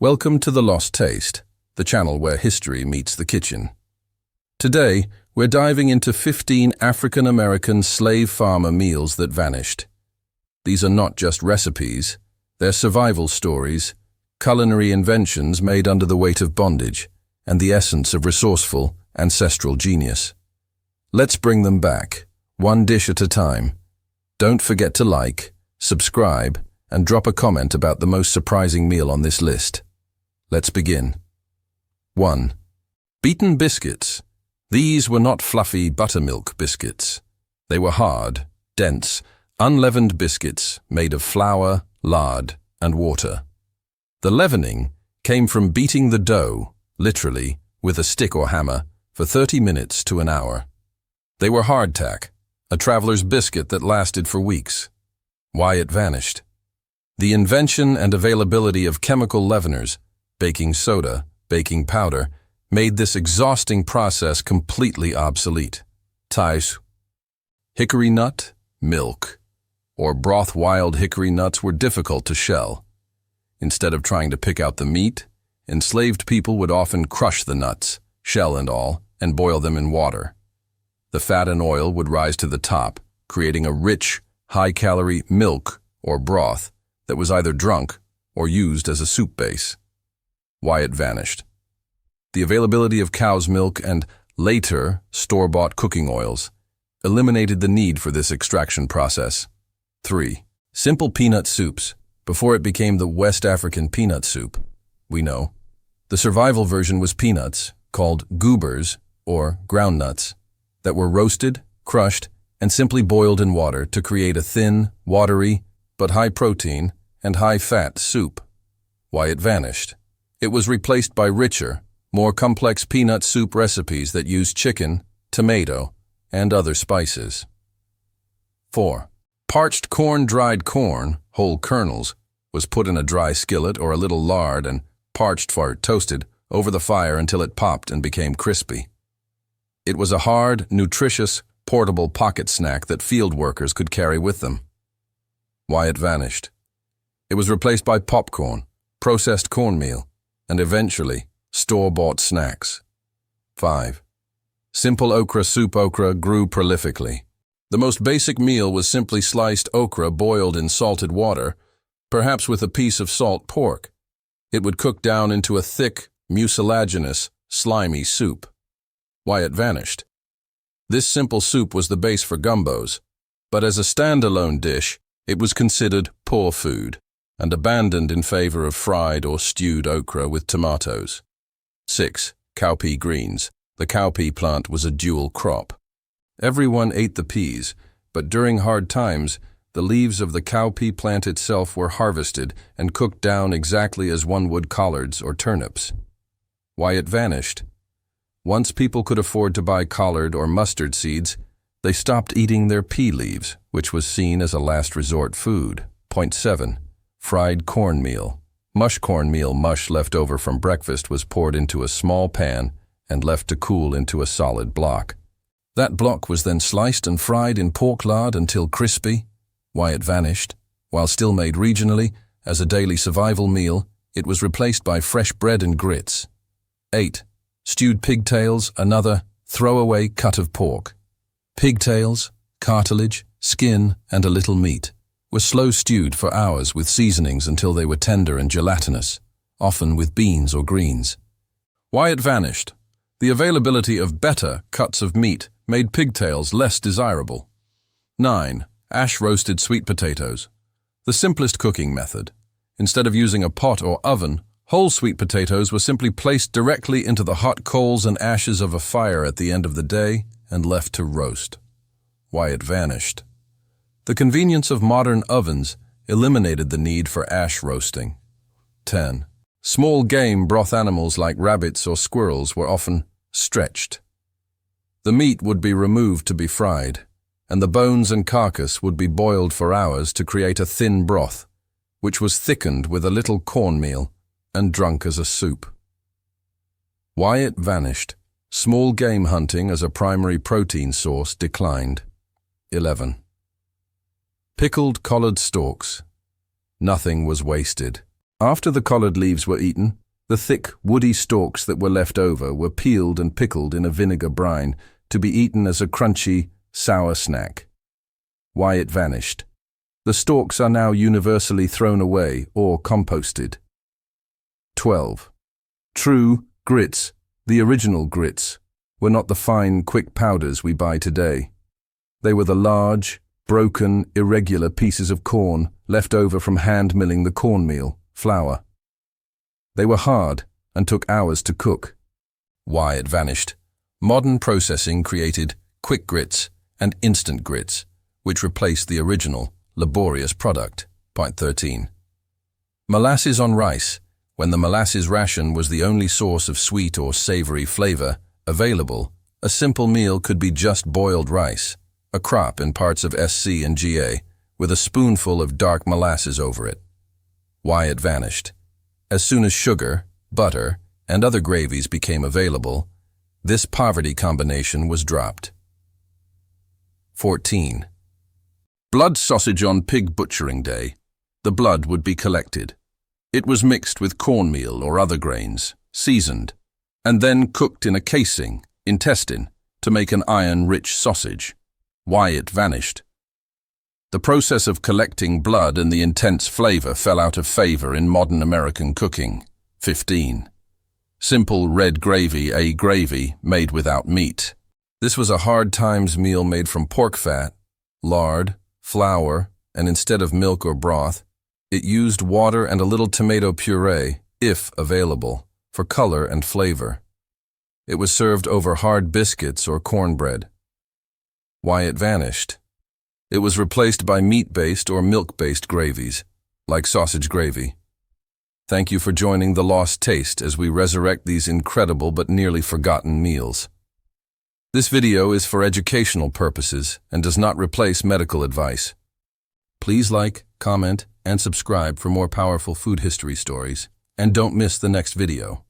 Welcome to The Lost Taste, the channel where history meets the kitchen. Today, we're diving into 15 African-American slave farmer meals that vanished. These are not just recipes, they're survival stories, culinary inventions made under the weight of bondage, and the essence of resourceful, ancestral genius. Let's bring them back, one dish at a time. Don't forget to like, subscribe, and drop a comment about the most surprising meal on this list. Let's begin. 1. Beaten biscuits. These were not fluffy buttermilk biscuits. They were hard, dense, unleavened biscuits made of flour, lard, and water. The leavening came from beating the dough, literally, with a stick or hammer, for 30 minutes to an hour. They were hardtack, a traveler's biscuit that lasted for weeks. Why it vanished? The invention and availability of chemical leaveners, baking soda, baking powder, made this exhausting process completely obsolete. Ties. Hickory nut, milk, or broth. Wild hickory nuts were difficult to shell. Instead of trying to pick out the meat, enslaved people would often crush the nuts, shell and all, and boil them in water. The fat and oil would rise to the top, creating a rich, high-calorie milk or broth that was either drunk or used as a soup base. Why it vanished? The availability of cow's milk and, later, store-bought cooking oils eliminated the need for this extraction process. 3. Simple peanut soups. Before it became the West African peanut soup, we know, the survival version was peanuts, called goobers, or groundnuts, that were roasted, crushed, and simply boiled in water to create a thin, watery, but high-protein and high-fat soup. Why it vanished? It was replaced by richer, more complex peanut soup recipes that used chicken, tomato, and other spices. 4. Parched corn. Dried corn, whole kernels, was put in a dry skillet or a little lard and parched for toasted over the fire until it popped and became crispy. It was a hard, nutritious, portable pocket snack that field workers could carry with them. Why it vanished? It was replaced by popcorn, processed cornmeal, and eventually, store-bought snacks. 5. Simple okra soup. Okra grew prolifically. The most basic meal was simply sliced okra boiled in salted water, perhaps with a piece of salt pork. It would cook down into a thick, mucilaginous, slimy soup. Why it vanished? This simple soup was the base for gumbos, but as a standalone dish, it was considered poor food and abandoned in favor of fried or stewed okra with tomatoes. 6. Cowpea greens. The cowpea plant was a dual crop. Everyone ate the peas, but during hard times, the leaves of the cowpea plant itself were harvested and cooked down exactly as one would collards or turnips. Why it vanished? Once people could afford to buy collard or mustard seeds, they stopped eating their pea leaves, which was seen as a last resort food. 7. Fried cornmeal. Mush. Cornmeal mush left over from breakfast was poured into a small pan and left to cool into a solid block. That block was then sliced and fried in pork lard until crispy. Why it vanished? While still made regionally, as a daily survival meal, it was replaced by fresh bread and grits. 8. Stewed pigtails. Another throwaway cut of pork. Pigtails, cartilage, skin, and a little meat were slow stewed for hours with seasonings until they were tender and gelatinous, often with beans or greens. Why it vanished? The availability of better cuts of meat made pigtails less desirable. 9. Ash-roasted sweet potatoes. The simplest cooking method. Instead of using a pot or oven, whole sweet potatoes were simply placed directly into the hot coals and ashes of a fire at the end of the day and left to roast. Why it vanished? The convenience of modern ovens eliminated the need for ash roasting. 10. Small game broth. Animals like rabbits or squirrels were often stretched. The meat would be removed to be fried, and the bones and carcass would be boiled for hours to create a thin broth, which was thickened with a little cornmeal and drunk as a soup. Why it vanished? Small game hunting as a primary protein source declined. 11. Pickled collard stalks. Nothing was wasted. After the collard leaves were eaten, the thick, woody stalks that were left over were peeled and pickled in a vinegar brine to be eaten as a crunchy, sour snack. Why it vanished. The stalks are now universally thrown away or composted. 12. True grits, the original grits, were not the fine, quick powders we buy today. They were the large, broken, irregular pieces of corn left over from hand milling the cornmeal, flour. They were hard and took hours to cook. Why it vanished. Modern processing created quick grits and instant grits, which replaced the original, laborious product. Point 13. Molasses on rice, when the molasses ration was the only source of sweet or savory flavor available, a simple meal could be just boiled rice, a crop in parts of SC and GA, with a spoonful of dark molasses over it. Why it vanished. As soon as sugar, butter, and other gravies became available, this poverty combination was dropped. 14. Blood sausage on pig butchering day. The blood would be collected. It was mixed with cornmeal or other grains, seasoned, and then cooked in a casing, intestine, to make an iron-rich sausage. Why it vanished. The process of collecting blood and the intense flavor fell out of favor in modern American cooking. 15. Simple red gravy, a gravy made without meat. This was a hard times meal made from pork fat, lard, flour, and instead of milk or broth, it used water and a little tomato puree, if available, for color and flavor. It was served over hard biscuits or cornbread. Why it vanished. It was replaced by meat-based or milk-based gravies, like sausage gravy. Thank you for joining The Lost Taste as we resurrect these incredible but nearly forgotten meals. This video is for educational purposes and does not replace medical advice. Please like, comment, and subscribe for more powerful food history stories, and don't miss the next video.